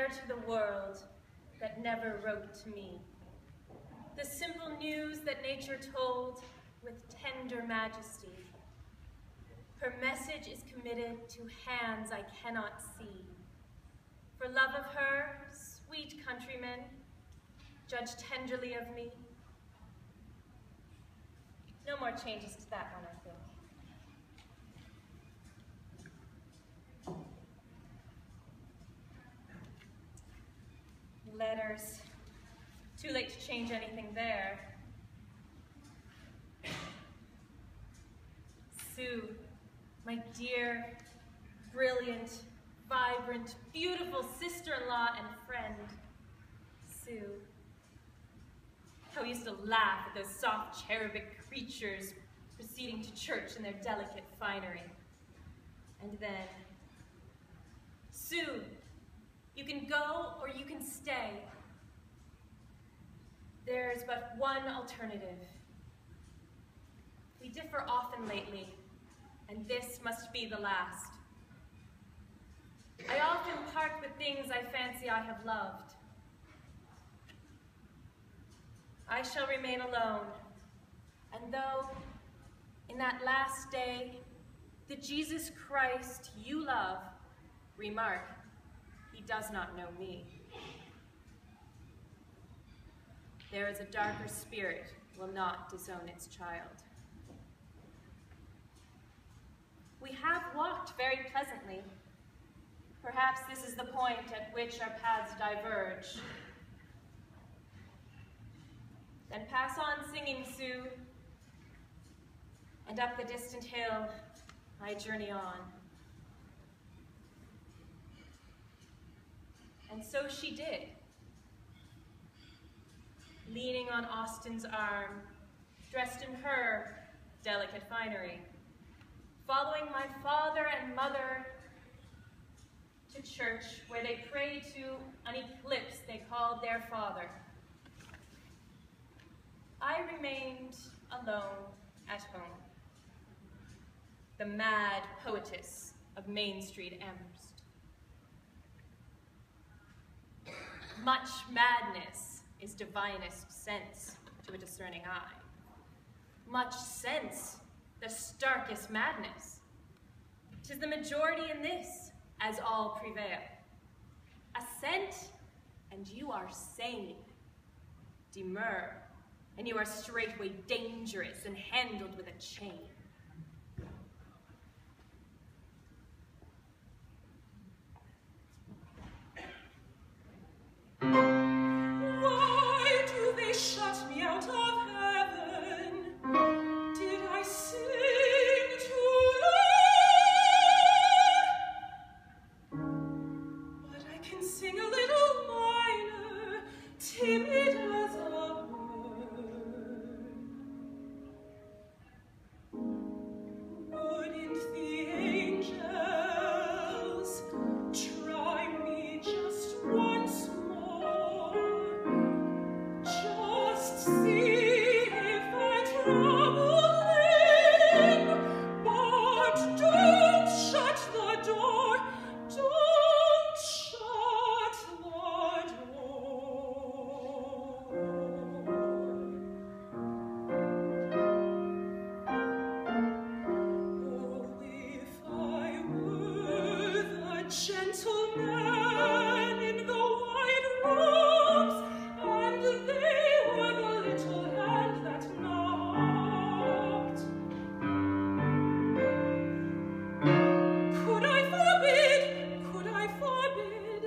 To the world that never wrote to me. The simple news that nature told with tender majesty. Her message is committed to hands I cannot see. For love of her, sweet countrymen, judge tenderly of me. No more changes to that one, I think. Letters. Too late to change anything there. Sue, my dear, brilliant, vibrant, beautiful sister-in-law and friend. Sue. How we used to laugh at those soft cherubic creatures proceeding to church in their delicate finery. And then, Sue, you can go or you can stay. There's but one alternative. We differ often lately, and this must be the last. I often part with things I fancy I have loved. I shall remain alone, and though in that last day, the Jesus Christ you love, remark, he does not know me. There is a darker spirit will not disown its child. We have walked very pleasantly. Perhaps this is the point at which our paths diverge. Then pass on singing, Sue, and up the distant hill I journey on. And so she did, leaning on Austin's arm, dressed in her delicate finery, following my father and mother to church where they prayed to an eclipse they called their father. I remained alone at home, the mad poetess of Main Street Amherst. Much madness is divinest sense to a discerning eye. Much sense, the starkest madness. 'Tis the majority in this, as all prevail. Assent, and you are sane. Demur, and you are straightway dangerous and handled with a chain. Why do they shut me out of heaven? Did I sing too loud? But I can sing a little minor, timid as a bird. Wouldn't the angels try me just once more? Just see if I trouble them, but don't shut the door, don't shut the door. Oh, if I were the gentleman in the white robes, and they were the little hand that knocked. Could I forbid? Could I forbid?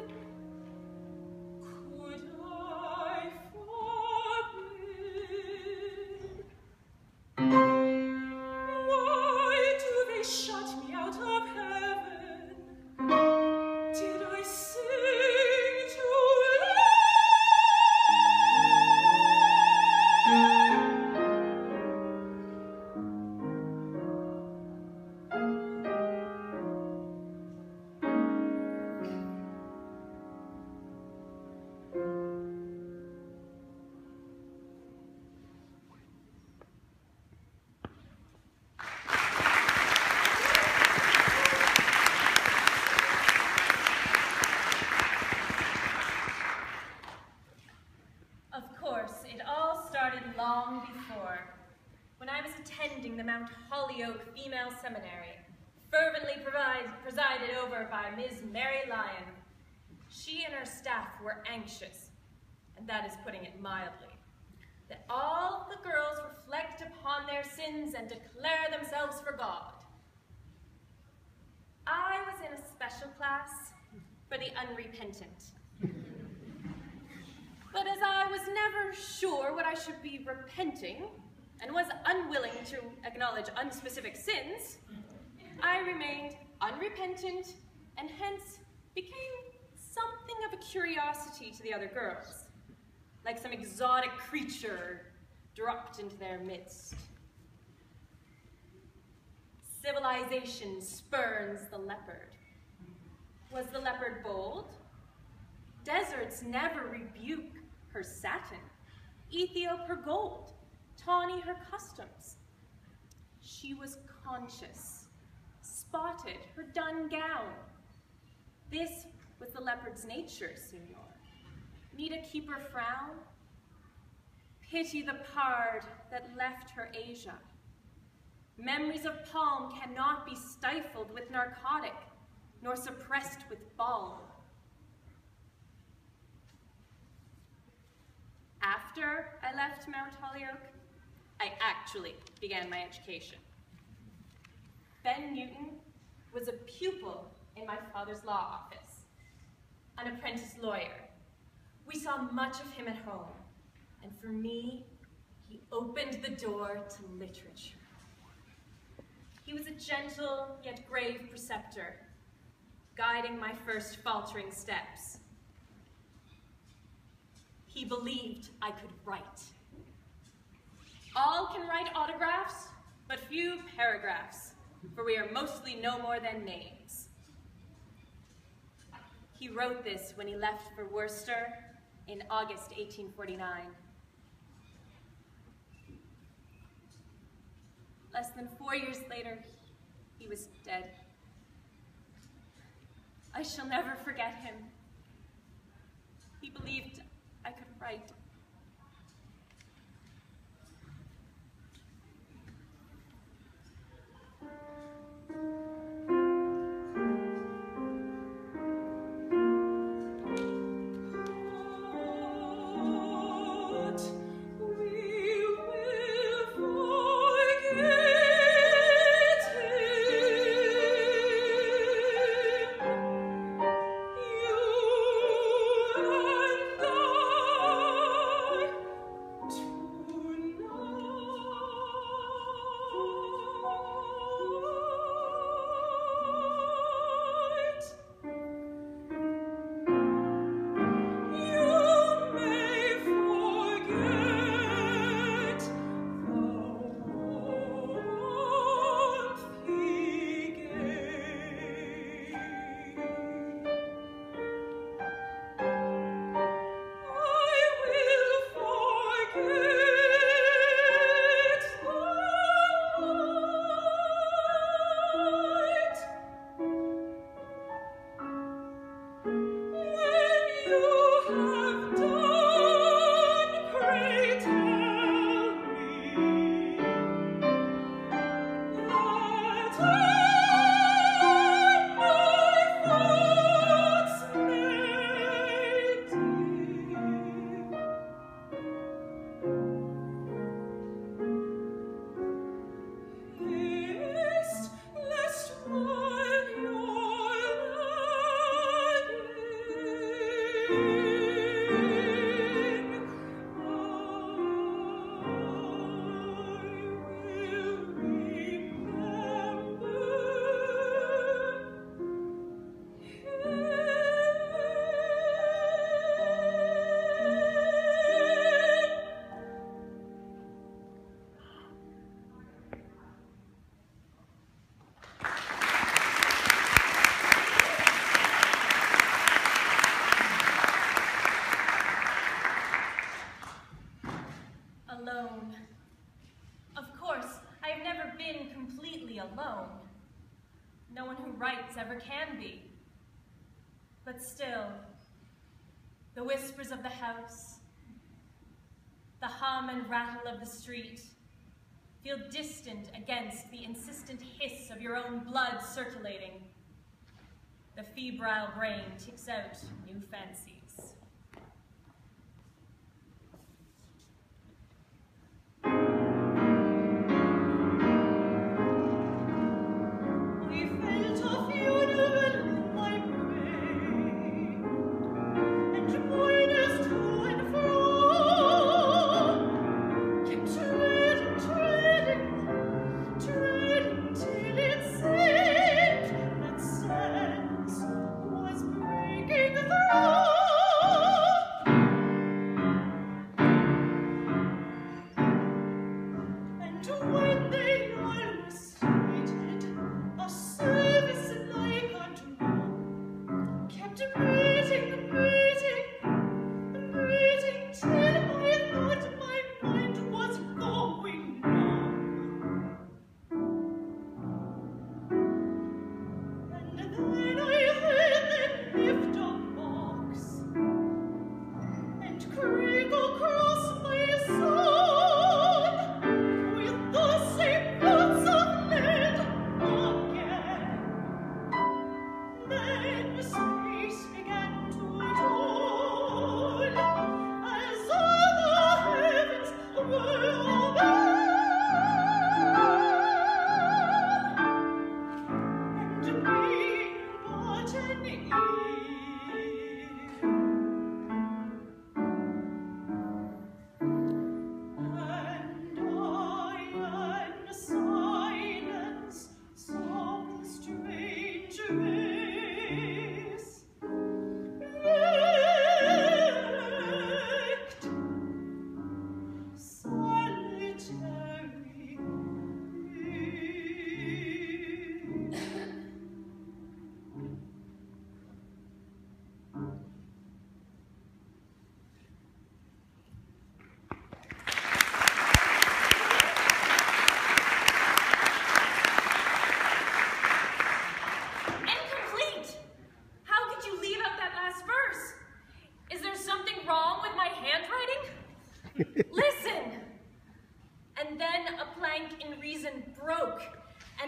Could I forbid? Why do they shut me out of heaven? Did I sing too Of course, it all started long before, when I was attending the Mount Holyoke Female Seminary, fervently presided over by Ms. Mary Lyon. She and her staff were anxious, and that is putting it mildly, that all the girls reflect upon their sins and declare themselves for God. I was in a special class for the unrepentant. But as I was never sure what I should be repenting, and was unwilling to acknowledge unspecific sins, I remained unrepentant, and hence became something of a curiosity to the other girls, like some exotic creature dropped into their midst. Civilization spurns the leopard. Was the leopard bold? Deserts never rebuke her satin, Ethiop her gold, tawny her customs. She was conscious, spotted her dun gown. This was the leopard's nature, Signor. Need a keeper frown? Pity the pard that left her Asia. Memories of palm cannot be stifled with narcotic, nor suppressed with balm. After I left Mount Holyoke, I actually began my education. Ben Newton was a pupil in my father's law office, an apprentice lawyer. We saw much of him at home, and for me, he opened the door to literature. He was a gentle yet grave preceptor, guiding my first faltering steps. He believed I could write. All can write autographs, but few paragraphs, for we are mostly no more than names. He wrote this when he left for Worcester in August 1849. Less than 4 years later, he was dead. I shall never forget him. He believed I could write. Alone. Of course, I have never been completely alone. No one who writes ever can be. But still, the whispers of the house, the hum and rattle of the street, feel distant against the insistent hiss of your own blood circulating. The febrile brain ticks out new fancies. Was breaking through.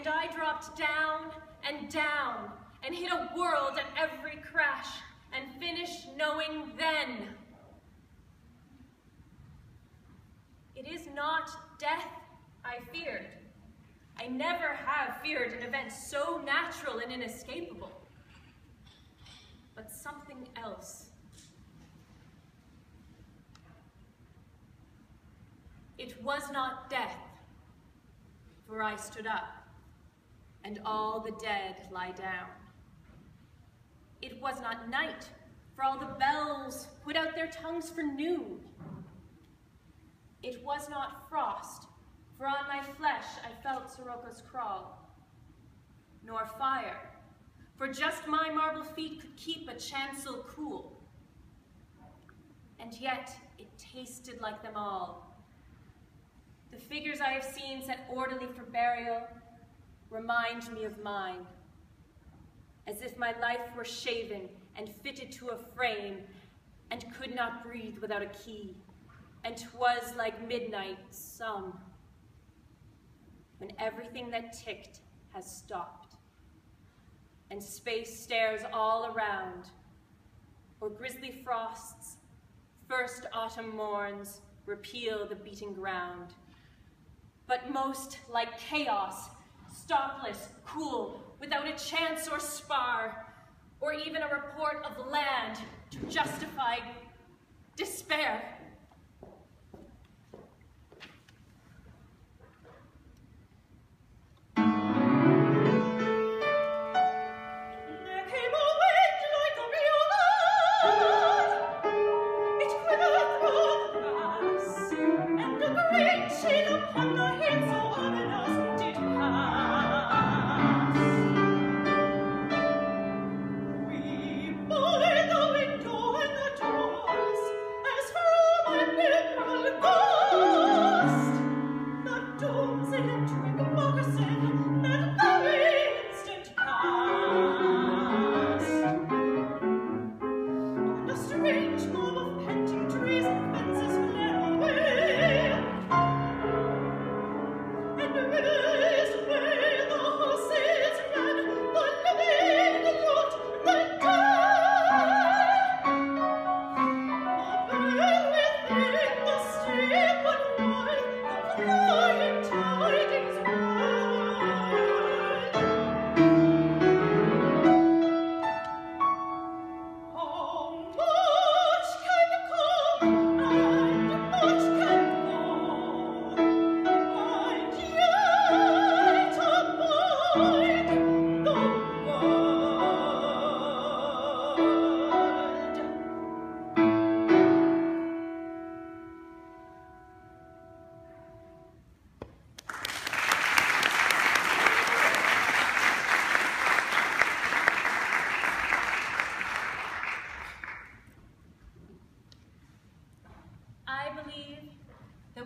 and I dropped down and hit a world at every crash, and finished knowing then. It is not death I feared. I never have feared an event so natural and inescapable, but something else. It was not death, for I stood up, and all the dead lie down. It was not night, for all the bells put out their tongues for noon. It was not frost, for on my flesh I felt Sirocco's crawl. Nor fire, for just my marble feet could keep a chancel cool. And yet it tasted like them all. The figures I have seen set orderly for burial remind me of mine, as if my life were shaven and fitted to a frame, and could not breathe without a key, and 'twas like midnight some, when everything that ticked has stopped, and space stares all around, or grisly frosts, first autumn morns, repeal the beating ground. But most like chaos, stopless, cool, without a chance or spar, or even a report of land to justify despair.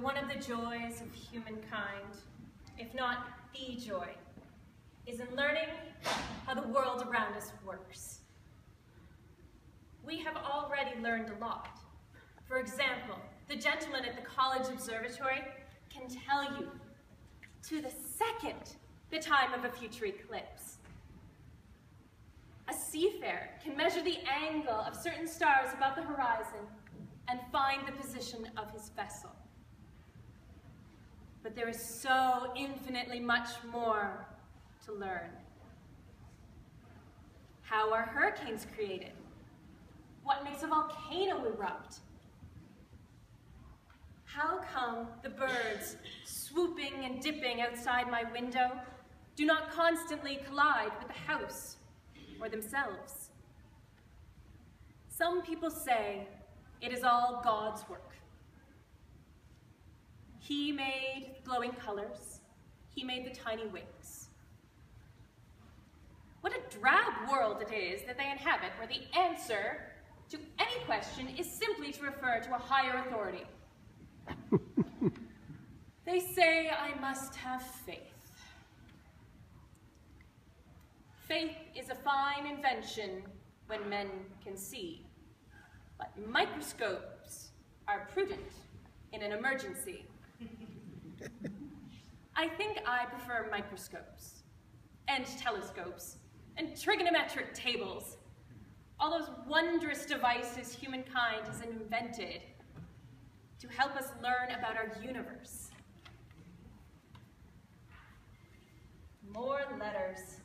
One of the joys of humankind, if not the joy, is in learning how the world around us works. We have already learned a lot. For example, the gentleman at the college observatory can tell you to the second the time of a future eclipse. A seafarer can measure the angle of certain stars above the horizon and find the position of his vessel. But there is so infinitely much more to learn. How are hurricanes created? What makes a volcano erupt? How come the birds swooping and dipping outside my window do not constantly collide with the house or themselves? Some people say it is all God's work. He made glowing colors. He made the tiny wings. What a drab world it is that they inhabit, where the answer to any question is simply to refer to a higher authority. They say I must have faith. Faith is a fine invention when men can see, but microscopes are prudent in an emergency. I think I prefer microscopes, and telescopes, and trigonometric tables. All those wondrous devices humankind has invented to help us learn about our universe. More letters.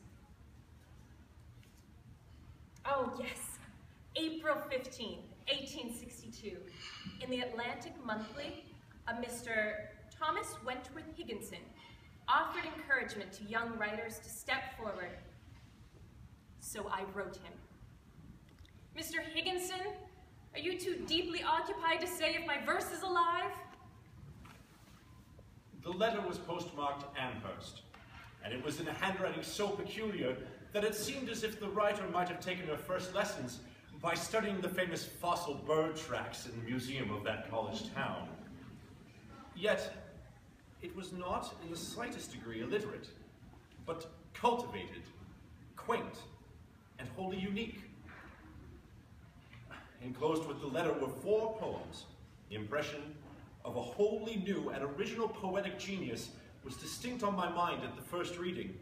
Oh, yes. April 15, 1862. In the Atlantic Monthly, a Mr. Thomas Wentworth Higginson offered encouragement to young writers to step forward. So I wrote him. Mr. Higginson, are you too deeply occupied to say if my verse is alive? The letter was postmarked Amherst, and it was in a handwriting so peculiar that it seemed as if the writer might have taken her first lessons by studying the famous fossil bird tracks in the museum of that college town. Yet, it was not in the slightest degree illiterate, but cultivated, quaint, and wholly unique. Enclosed with the letter were 4 poems. The impression of a wholly new and original poetic genius was distinct on my mind at the first reading.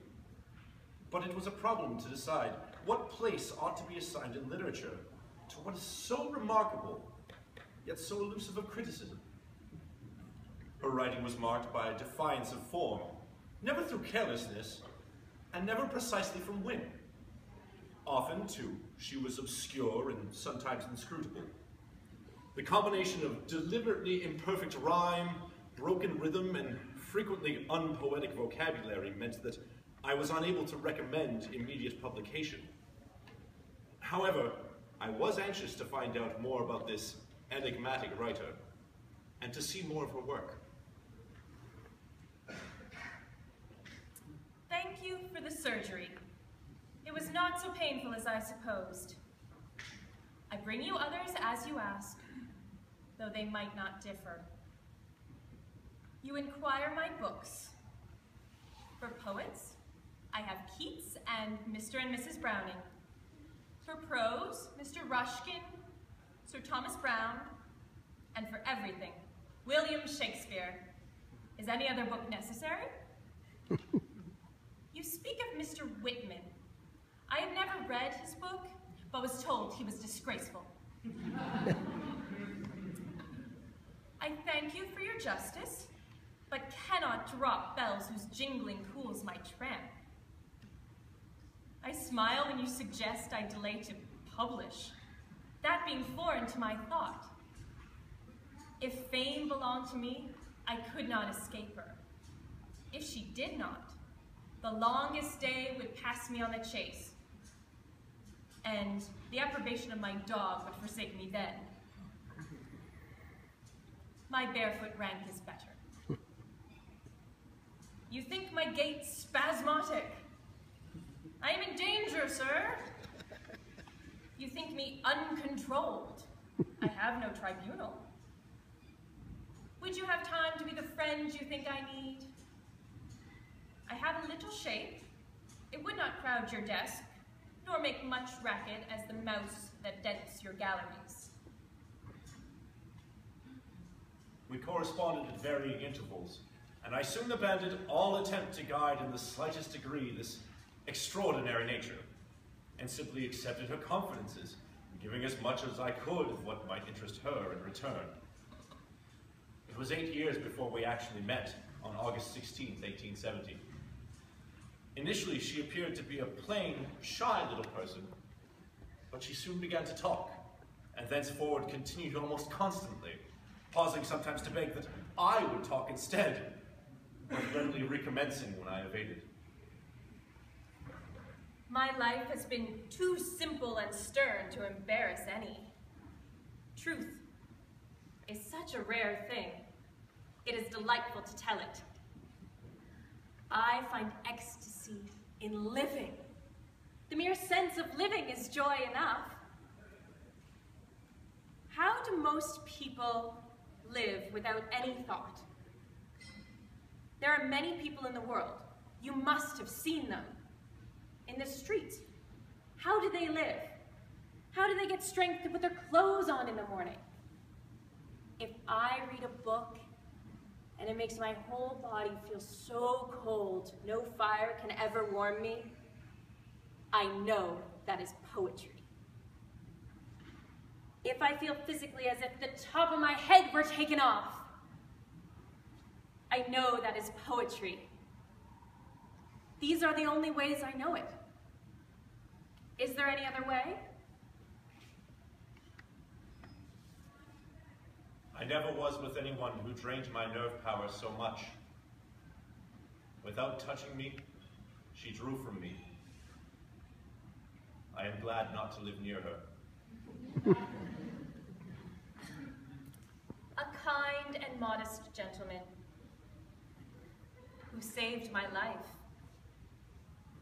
But it was a problem to decide what place ought to be assigned in literature to what is so remarkable, yet so elusive of criticism. Her writing was marked by a defiance of form, never through carelessness, and never precisely from whim. Often, too, she was obscure and sometimes inscrutable. The combination of deliberately imperfect rhyme, broken rhythm, and frequently unpoetic vocabulary meant that I was unable to recommend immediate publication. However, I was anxious to find out more about this enigmatic writer and to see more of her work. Thank you for the surgery. It was not so painful as I supposed. I bring you others as you ask, though they might not differ. You inquire my books. For poets, I have Keats and Mr. and Mrs. Browning. For prose, Mr. Ruskin, Sir Thomas Browne, and for everything, William Shakespeare. Is any other book necessary? You speak of Mr. Whitman. I have never read his book, but was told he was disgraceful. I thank you for your justice, but cannot drop bells whose jingling cools my tramp. I smile when you suggest I delay to publish, that being foreign to my thought. If fame belonged to me, I could not escape her. If she did not, the longest day would pass me on the chase, and the approbation of my dog would forsake me then. My barefoot rank is better. You think my gait spasmodic? I am in danger, sir. You think me uncontrolled? I have no tribunal. Would you have time to be the friend you think I need? I have a little shape. It would not crowd your desk, nor make much racket as the mouse that dents your galleries. We corresponded at varying intervals, and I soon abandoned all attempt to guide in the slightest degree this extraordinary nature, and simply accepted her confidences, giving as much as I could of what might interest her in return. It was 8 years before we actually met, on August 16, 1870. Initially, she appeared to be a plain, shy little person, but she soon began to talk, and thenceforward continued almost constantly, pausing sometimes to beg that I would talk instead, but readily recommencing when I evaded. My life has been too simple and stern to embarrass any. Truth is such a rare thing. It is delightful to tell it. I find ecstasy in living. The mere sense of living is joy enough. How do most people live without any thought? There are many people in the world. You must have seen them. In the streets. How do they live? How do they get strength to put their clothes on in the morning? If I read a book, and it makes my whole body feel so cold, no fire can ever warm me, I know that is poetry. If I feel physically as if the top of my head were taken off, I know that is poetry. These are the only ways I know it. Is there any other way? I never was with anyone who drained my nerve power so much. Without touching me, she drew from me. I am glad not to live near her. A kind and modest gentleman who saved my life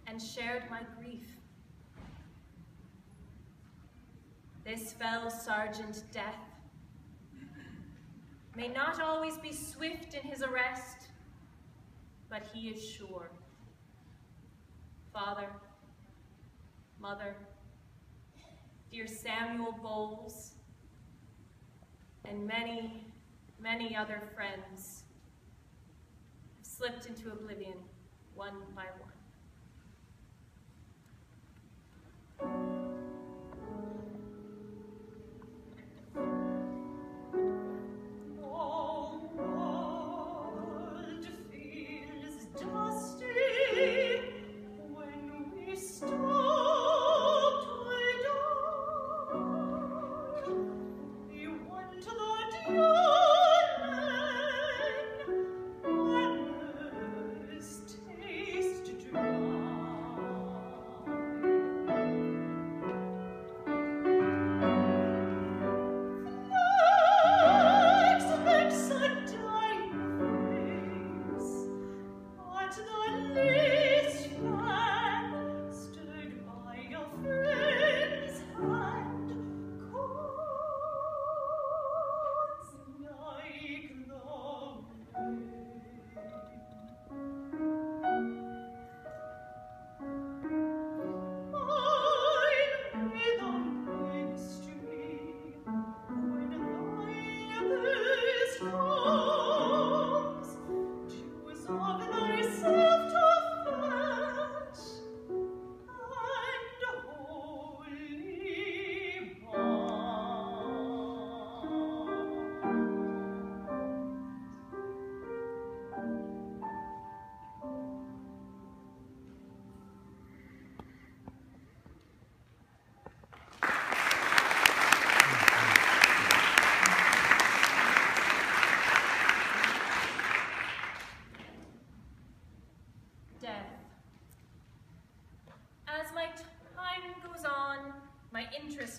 and shared my grief. This fell Sergeant Death may not always be swift in his arrest, but he is sure. Father, Mother, dear Samuel Bowles, and many, many other friends have slipped into oblivion one by one.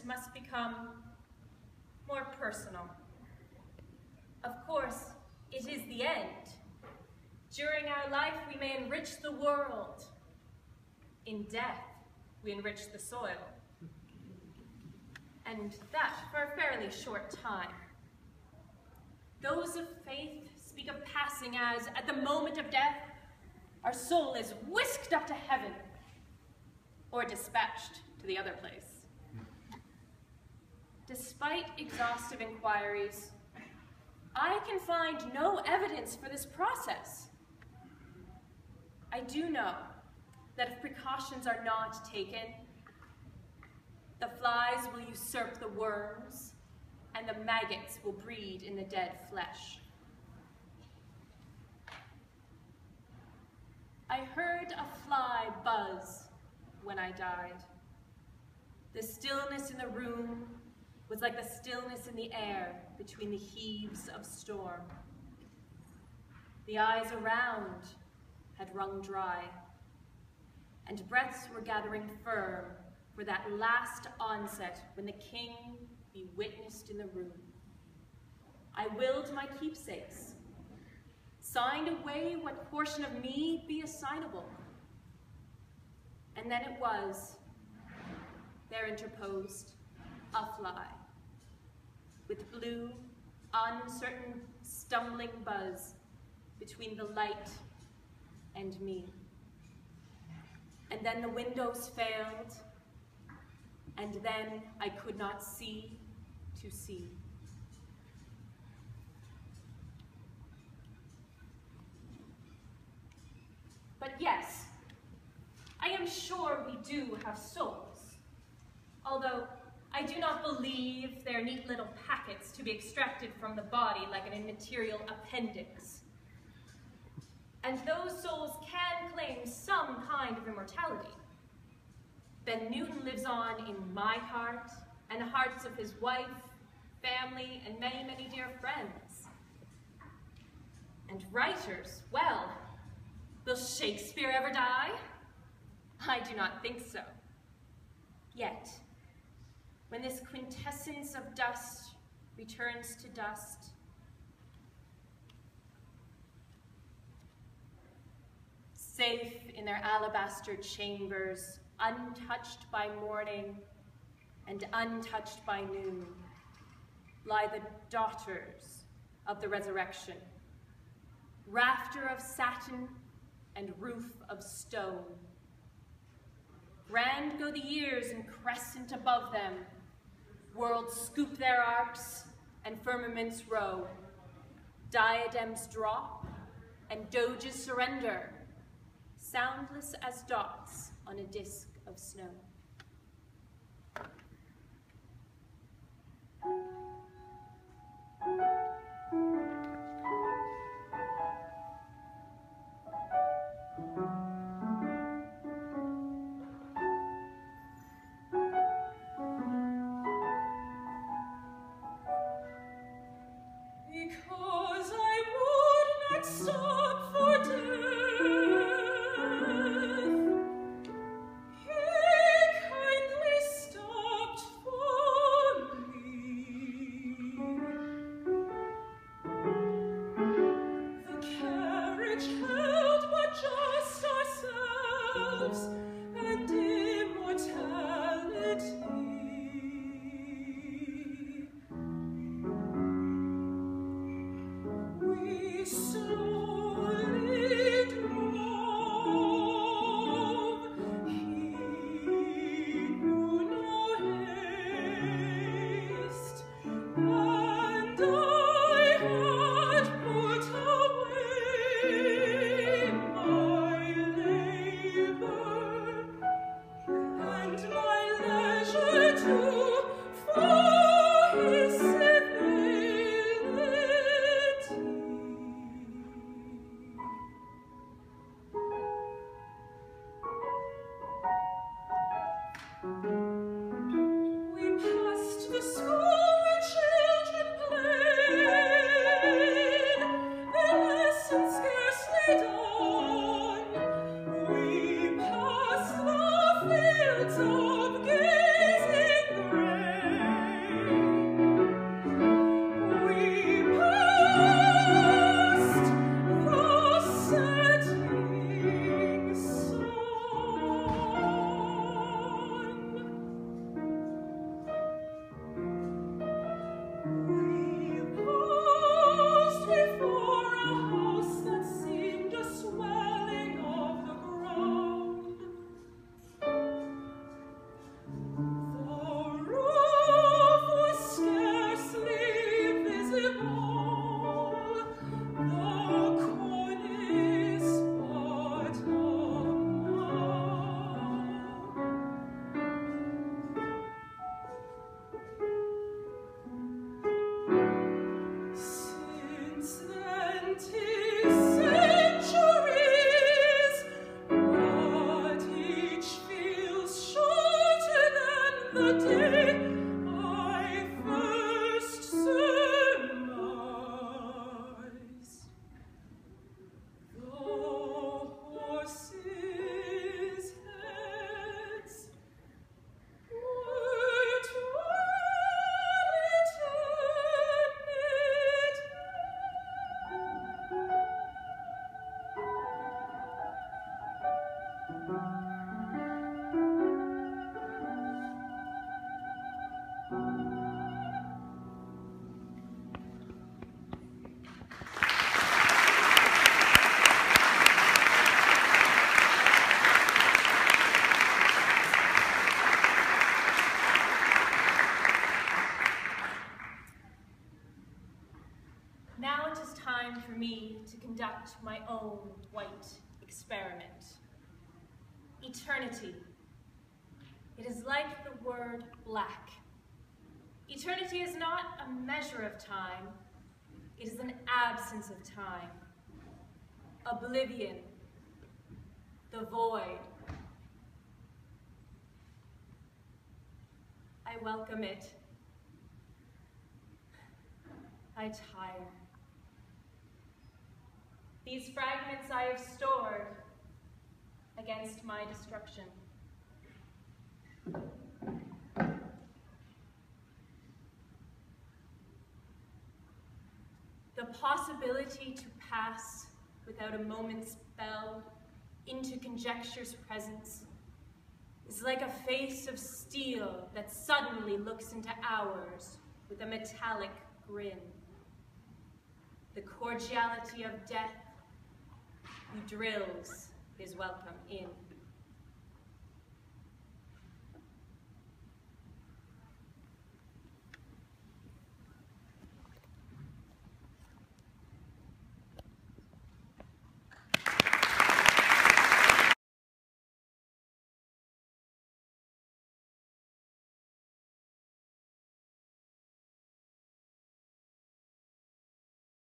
Must become more personal. Of course, it is the end. During our life, we may enrich the world. In death, we enrich the soil. And that for a fairly short time. Those of faith speak of passing as, at the moment of death, our soul is whisked up to heaven or dispatched to the other place. Despite exhaustive inquiries, I can find no evidence for this process. I do know that if precautions are not taken, the flies will usurp the worms, and the maggots will breed in the dead flesh. I heard a fly buzz when I died. The stillness in the room was like the stillness in the air between the heaves of storm. The eyes around had wrung dry, and breaths were gathering firm for that last onset when the king be witnessed in the room. I willed my keepsakes, signed away what portion of me be assignable. And then it was, there interposed a fly, with blue, uncertain, stumbling buzz between the light and me. And then the windows failed, and then I could not see to see. But yes, I am sure we do have souls, although I do not believe they're neat little packets to be extracted from the body like an immaterial appendix. And those souls can claim some kind of immortality. Ben Newton lives on in my heart and the hearts of his wife, family, and many, many dear friends. And writers, well, will Shakespeare ever die? I do not think so. Yet, when this quintessence of dust returns to dust, safe in their alabaster chambers, untouched by morning and untouched by noon, lie the daughters of the resurrection, rafter of satin and roof of stone. Grand go the years and crescent above them, worlds scoop their arcs and firmaments row, diadems drop and doges surrender, soundless as dots on a disk of snow. Because I would not stop for death, he kindly stopped for me. The carriage held but just ourselves and immortality. We slowly drove, he knew no haste, and I had put away my labor and my leisure too for his civility. We passed the school where children played, their lessons scarcely done. We passed the fields of gazing grain. We passed the setting sun. We paused before a house that seemed a swelling of the ground. The roof was scarcely visible, the cornice but a mound. Since then 'tis centuries, but each feels shorter than the day I first surmised. The horses' heads were Now it is time for me to conduct my own white experiment. Eternity. It is like the word black. Eternity is not a measure of time. It is an absence of time. Oblivion. The void. I welcome it. I tire. These fragments I have stored against my destruction. The possibility to pass without a moment's spell into conjecture's presence is like a face of steel that suddenly looks into ours with a metallic grin. The cordiality of death who drills his welcome in.